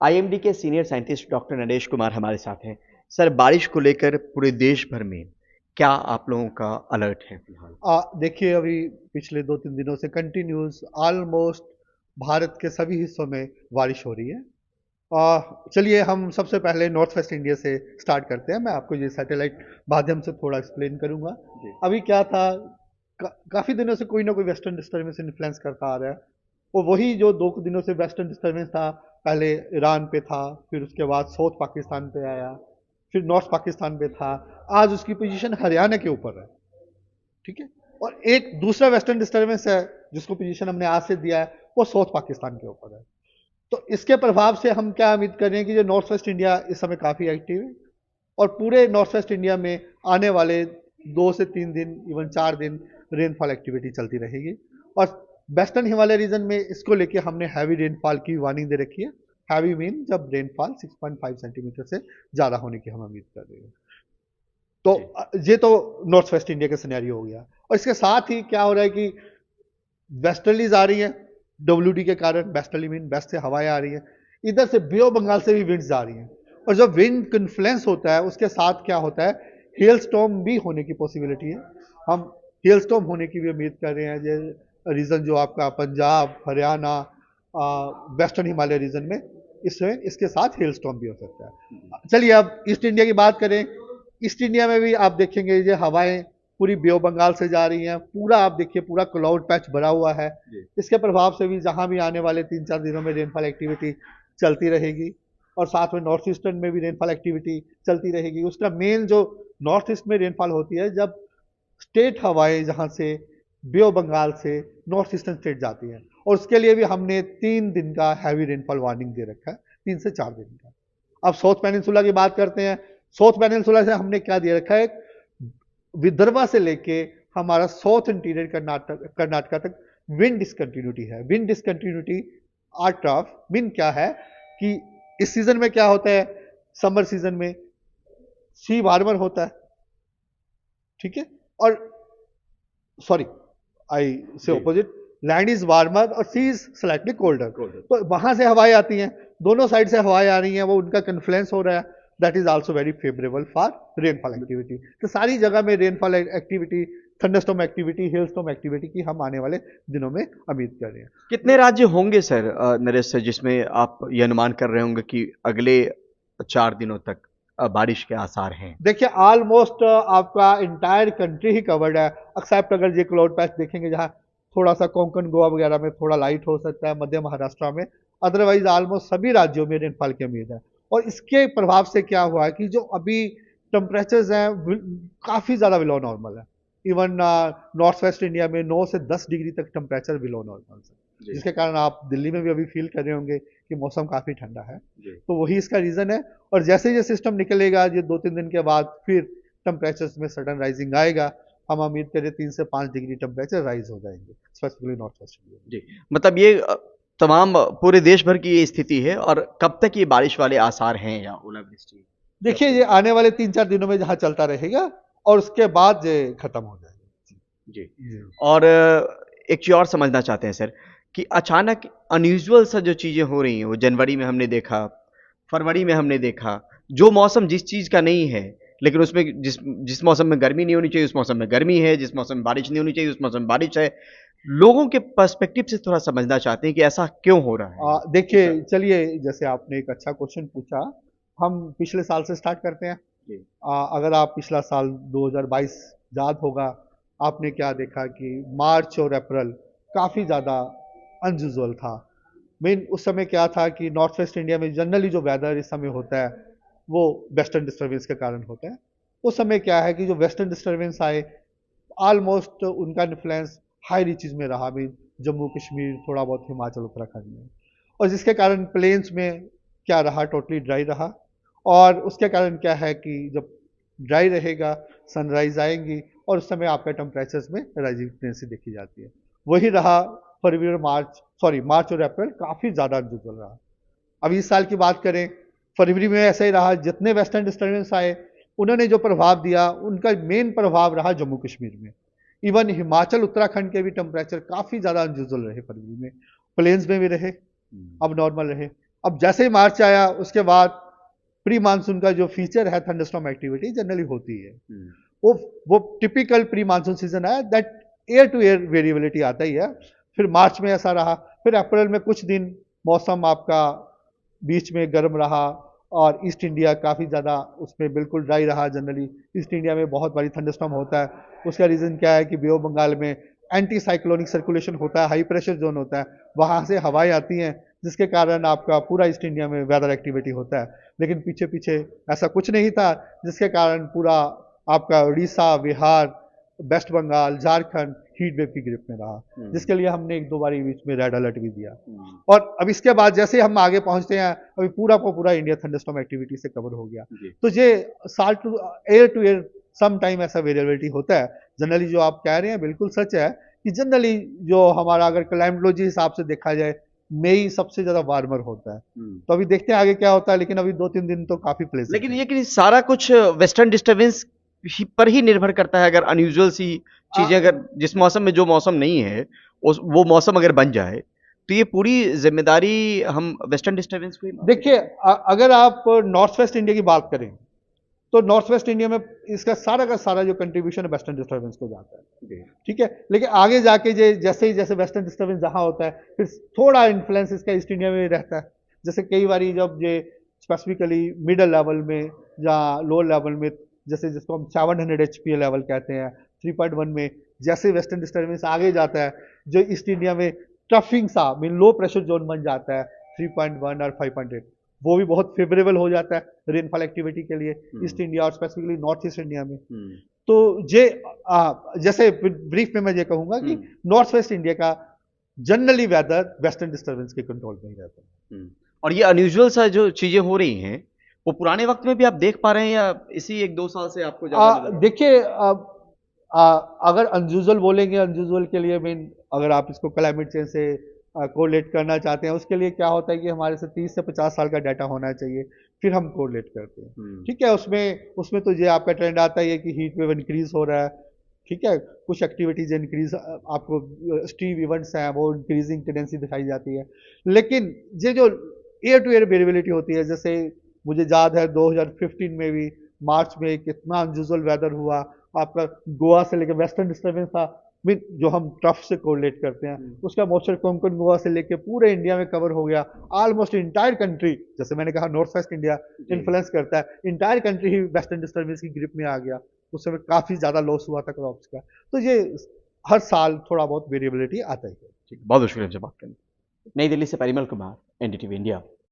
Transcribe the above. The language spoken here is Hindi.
आईएमडी के senior scientist doctor Naresh Kumar हमारे साथ हैं। सर, बारिश को लेकर पूरे देश भर में क्या आप लोगों का अलर्ट है फिलहाल? देखिए, अभी पिछले 2-3 दिनों से कंटिन्यूस ऑलमोस्ट भारत के सभी हिस्सों में बारिश हो रही है। चलिए हम सबसे पहले नॉर्थ वेस्ट इंडिया से स्टार्ट करते हैं। मैं आपको ये सैटेलाइट माध्यम से थोड़ा एक्सप्लेन करूंगा। जी। अभी क्या था, काफ़ी दिनों से कोई ना कोई वेस्टर्न डिस्टर्बेंस इन्फ्लुएंस करता आ रहा है। और वही जो 2 दिनों से वेस्टर्न डिस्टर्बेंस था, पहले ईरान पे था, फिर उसके बाद साउथ पाकिस्तान पे आया, फिर नॉर्थ पाकिस्तान पे था। आज उसकी पोजीशन हरियाणा के ऊपर है। ठीक है। और एक दूसरा वेस्टर्न डिस्टर्बेंस है जिसको पोजीशन हमने आज से दिया है, वो साउथ पाकिस्तान के ऊपर है। तो इसके प्रभाव से हम क्या उम्मीद कर रहे हैं कि जो नॉर्थ वेस्ट इंडिया इस समय काफ़ी एक्टिव है, और पूरे नॉर्थ वेस्ट इंडिया में आने वाले 2 से 3 दिन, इवन 4 दिन रेनफॉल एक्टिविटी चलती रहेगी। और वेस्टर्न हिमालय रीजन में इसको लेके हमने हैवी रेनफॉल की वार्निंग दे रखी है। हैवी मीन जब रेनफॉल 6.5 सेंटीमीटर से ज़्यादा होने की हम उम्मीद कर रहे हैं। तो ये तो नॉर्थ वेस्ट इंडिया का सिनेरियो हो गया। और इसके साथ ही क्या हो रहा है कि वेस्टर्लीज आ रही है, डब्ल्यूडी के कारण। वेस्टर्ली मीन वेस्ट से हवाएं आ रही हैं, इधर से बे ऑफ बंगाल से भी विंड्स आ रही हैं। और जब विंड कन्फ्लुएंस होता है, उसके साथ क्या होता है, हेल स्टॉर्म भी होने की पॉसिबिलिटी है। हम हेल स्टॉर्म होने की भी उम्मीद कर रहे हैं। ये रीजन जो आपका पंजाब, हरियाणा, वेस्टर्न हिमालय रीजन में, इसमें इसके साथ हेल स्टॉर्म भी हो सकता है। चलिए अब ईस्ट इंडिया की बात करें। ईस्ट इंडिया में भी आप देखेंगे ये हवाएं पूरी बे ऑफ बंगाल से जा रही हैं। पूरा आप देखिए, पूरा क्लाउड पैच भरा हुआ है। इसके प्रभाव से भी जहां भी आने वाले 3-4 दिनों में रेनफॉल एक्टिविटी चलती रहेगी। और साथ में नॉर्थ ईस्टर्न में भी रेनफॉल एक्टिविटी चलती रहेगी। उसका मेन जो नॉर्थ ईस्ट में रेनफॉल होती है, जब स्टेट हवाएं जहां से बे ऑफ बंगाल से नॉर्थ ईस्टर्न स्टेट जाती हैं। और उसके लिए भी हमने 3 दिन का हैवी रेनफॉल वार्निंग दे रखा है, 3 से 4 दिन का। अब साउथ पेनिनसुला की बात करते हैं। साउथ पेनिनसुला से हमने क्या दे रखा है, विदर्भा से लेके हमारा साउथ इंटीरियर कर्नाटका तक विंड डिसकंटिन्यूटी है। Wind discontinuity art of mean क्या है कि इस सीजन में क्या होता है, समर सीजन में सी वार्मर होता है। ठीक है। और सॉरी, आई से ऑपोजिट, लैंड इज वार्मर और सी इज स्लाइटली कोल्डर। तो वहां से हवाएं आती हैं, दोनों साइड से हवाएं आ रही हैं, वो उनका कन्फ्लुएंस हो रहा है। That is also very favourable for rainfall activity. तो सारी जगह में rainfall activity, thunderstorm activity, hailstorm activity की हम आने वाले दिनों में उम्मीद कर रहे हैं। कितने राज्य होंगे सर, नरेश सर, जिसमें आप ये अनुमान कर रहे होंगे कि अगले 4 दिनों तक बारिश के आसार हैं? देखिए, ऑलमोस्ट आपका इंटायर कंट्री ही कवर्ड है, एक्सेप्ट अगर ये क्लाउड पैच देखेंगे जहाँ थोड़ा सा कोंकण गोवा वगैरह में थोड़ा लाइट हो सकता है, मध्य महाराष्ट्र में। अदरवाइज ऑलमोस्ट सभी राज्यों में रेनफॉल की उम्मीद है। और इसके प्रभाव से क्या हुआ है कि जो अभी टेम्परेचर्स हैं काफ़ी ज़्यादा बिलो नॉर्मल है। इवन नॉर्थ वेस्ट इंडिया में 9 से 10 डिग्री तक टेम्परेचर बिलो नॉर्मल है, जिसके कारण आप दिल्ली में भी अभी फील कर रहे होंगे कि मौसम काफ़ी ठंडा है। तो वही इसका रीज़न है। और जैसे ये सिस्टम निकलेगा, ये 2-3 दिन के बाद फिर टेम्परेचर्स में सडन राइजिंग आएगा। हम उम्मीद करें 3 से 5 डिग्री टेम्परेचर राइज हो जाएंगे, स्पेसिफिकली नॉर्थ वेस्ट इंडिया। जी, मतलब ये तमाम पूरे देश भर की ये स्थिति है। और कब तक ये बारिश वाले आसार हैं या ओलावृष्टि? देखिए, ये आने वाले 3-4 दिनों में जहाँ चलता रहेगा, और उसके बाद ये खत्म हो जाएगा। जी। और एक चीज़ और समझना चाहते हैं सर, कि अचानक अनयूजुअल सा जो चीज़ें हो रही हैं, वो जनवरी में हमने देखा, फरवरी में हमने देखा, जो मौसम जिस चीज़ का नहीं है, लेकिन उसमें जिस जिस मौसम में गर्मी नहीं होनी चाहिए उस मौसम में गर्मी है, जिस मौसम में बारिश नहीं होनी चाहिए उस मौसम में बारिश है। लोगों के पर्सपेक्टिव से थोड़ा समझना चाहते हैं कि ऐसा क्यों हो रहा है? देखिए, चलिए, जैसे आपने एक अच्छा क्वेश्चन पूछा, हम पिछले साल से स्टार्ट करते हैं। जी। अगर आप पिछला साल 2022 याद होगा, आपने क्या देखा कि मार्च और अप्रैल काफ़ी ज़्यादा अनयूजुअल था। मेन उस समय क्या था कि नॉर्थ वेस्ट इंडिया में जनरली जो वेदर इस समय होता है, वो वेस्टर्न डिस्टर्बेंस के कारण होता है। उस समय क्या है कि जो वेस्टर्न डिस्टर्बेंस आए, ऑलमोस्ट उनका इन्फ्लुएंस हाई रीचेज में रहा, भी जम्मू कश्मीर, थोड़ा बहुत हिमाचल उत्तराखंड में। और जिसके कारण प्लेन्स में क्या रहा, टोटली ड्राई रहा। और उसके कारण क्या है कि जब ड्राई रहेगा, सनराइज आएंगी, और उस समय आपका टेम्परेचर्स में राइजिंग टेंडेंसी देखी जाती है। वही रहा फरवरी और मार्च और अप्रैल काफ़ी ज़्यादा अनयूजुअल रहा। अब इस साल की बात करें, फरवरी में ऐसा ही रहा। जितने वेस्टर्न डिस्टर्बेंस आए, उन्होंने जो प्रभाव दिया, उनका मेन प्रभाव रहा जम्मू कश्मीर में। इवन हिमाचल उत्तराखंड के भी टेम्परेचर काफ़ी ज़्यादा अनयूजुअल रहे फरवरी में। प्लेन्स में भी रहे, अब नॉर्मल रहे। अब जैसे ही मार्च आया उसके बाद प्री मानसून का जो फीचर है थंडरस्टॉर्म एक्टिविटी जनरली होती है। वो वो टिपिकल प्री मानसून सीजन है, that air to air variability आता ही है। फिर मार्च में ऐसा रहा, फिर अप्रैल में कुछ दिन मौसम आपका बीच में गर्म रहा और ईस्ट इंडिया काफ़ी ज़्यादा उसमें बिल्कुल ड्राई रहा। जनरली ईस्ट इंडिया में बहुत बारी थंडरस्टॉर्म होता है। उसका रीज़न क्या है कि बे ऑफ बंगाल में एंटी साइक्लोनिक सर्कुलेशन होता है, हाई प्रेशर जोन होता है, वहाँ से हवाएं आती हैं जिसके कारण आपका पूरा ईस्ट इंडिया में वेदर एक्टिविटी होता है। लेकिन पीछे पीछे ऐसा कुछ नहीं था, जिसके कारण पूरा आपका उड़ीसा, बिहार, वेस्ट बंगाल, झारखंड हीट वेव की ग्रिप में रहा, जिसके लिए हमने एक दो बारी बीच में रेड अलर्ट भी दिया। और अब इसके बाद जैसे हम आगे पहुंचते हैं, अभी पूरा को पूरा इंडिया थंडरस्टॉर्म एक्टिविटी से कवर हो गया। तो ये साल टू एयर सम टाइम ऐसा वेरिएबिलिटी होता है। जनरली जो आप कह रहे हैं बिल्कुल सच है कि जनरली जो हमारा अगर क्लाइमेटोलॉजी हिसाब से देखा जाए, मई सबसे ज्यादा वार्मर होता है। तो अभी देखते हैं आगे क्या होता है, लेकिन अभी 2-3 दिन तो काफी प्लेजेंट लेकिन ये कि सारा कुछ वेस्टर्न डिस्टर्बेंस पर ही निर्भर करता है। अगर अनयूजुअल सी चीजें, अगर जिस मौसम में जो मौसम नहीं है वो मौसम अगर बन जाए, तो ये पूरी जिम्मेदारी हम वेस्टर्न डिस्टर्बेंस को ही देखिए, अगर आप नॉर्थ वेस्ट इंडिया की बात करें तो नॉर्थ वेस्ट इंडिया में इसका सारा का सारा जो कंट्रीब्यूशन है वेस्टर्न डिस्टर्बेंस को जाता है। ठीक है, लेकिन आगे जाके जैसे वेस्टर्न डिस्टर्बेंस जहां होता है, फिर थोड़ा इन्फ्लुएंस इसका ईस्ट इंडिया में रहता है। जैसे कई बारी जब ये स्पेसिफिकली मिडल लेवल में या लोअर लेवल में, जैसे जिसको हम 700 एचपीए लेवल कहते हैं, 3.1 में जैसे वेस्टर्न डिस्टर्बेंस आगे जाता है, जो ईस्ट इंडिया में टफिंग सा मीन लो प्रेशर जोन बन जाता है 3.1 और 5.8, वो भी बहुत फेवरेबल हो जाता है रेनफॉल एक्टिविटी के लिए ईस्ट इंडिया और स्पेसिफिकली नॉर्थ ईस्ट इंडिया में। तो ये जैसे ब्रीफ में मैं ये कहूंगा कि नॉर्थ वेस्ट इंडिया का जनरली वेदर वेस्टर्न डिस्टर्बेंस के कंट्रोल में ही रहता है। और ये अनयूजुअल सा जो चीजें हो रही हैं, वो पुराने वक्त में भी आप देख पा रहे हैं या इसी 1-2 साल से आपको ज्यादा? देखिए, अगर अनयूजुअल बोलेंगे, अनयूजुअल के लिए मीन अगर आप इसको क्लाइमेट चेंज से कोरिलेट करना चाहते हैं, उसके लिए क्या होता है कि हमारे से 30 से 50 साल का डाटा होना चाहिए, फिर हम कोरिलेट करते हैं। ठीक है, उसमें तो ये आपका ट्रेंड आता ही है कि हीट वेव इंक्रीज हो रहा है। ठीक है, कुछ एक्टिविटीज इंक्रीज, आपको एक्सट्रीम इवेंट्स हैं वो इंक्रीजिंग टेंडेंसी दिखाई जाती है। लेकिन ये जो एयर टू एयर वेरिएबिलिटी होती है, जैसे मुझे याद है 2015 में भी मार्च में कितना अनयूजुअल वेदर हुआ, आपका गोवा से लेकर वेस्टर्न डिस्टर्बेंस था, मीन जो हम ट्रफ से कोरिलेट करते हैं, उसका मॉइस्चर कोंकण गोवा से लेके पूरे इंडिया में कवर हो गया। ऑलमोस्ट इंटायर कंट्री, जैसे मैंने कहा नॉर्थ वेस्ट इंडिया इन्फ्लुएंस करता है, इंटायर कंट्री ही वेस्टर्न डिस्टर्बेंस की ग्रिप में आ गया। उस समय काफी ज्यादा लॉस हुआ था क्रॉप्स का। तो ये हर साल थोड़ा बहुत वेरिएबिलिटी आता ही है। बहुत मुश्किल है बात करनी। नई दिल्ली से परिमल कुमार, एनडीटीवी इंडिया।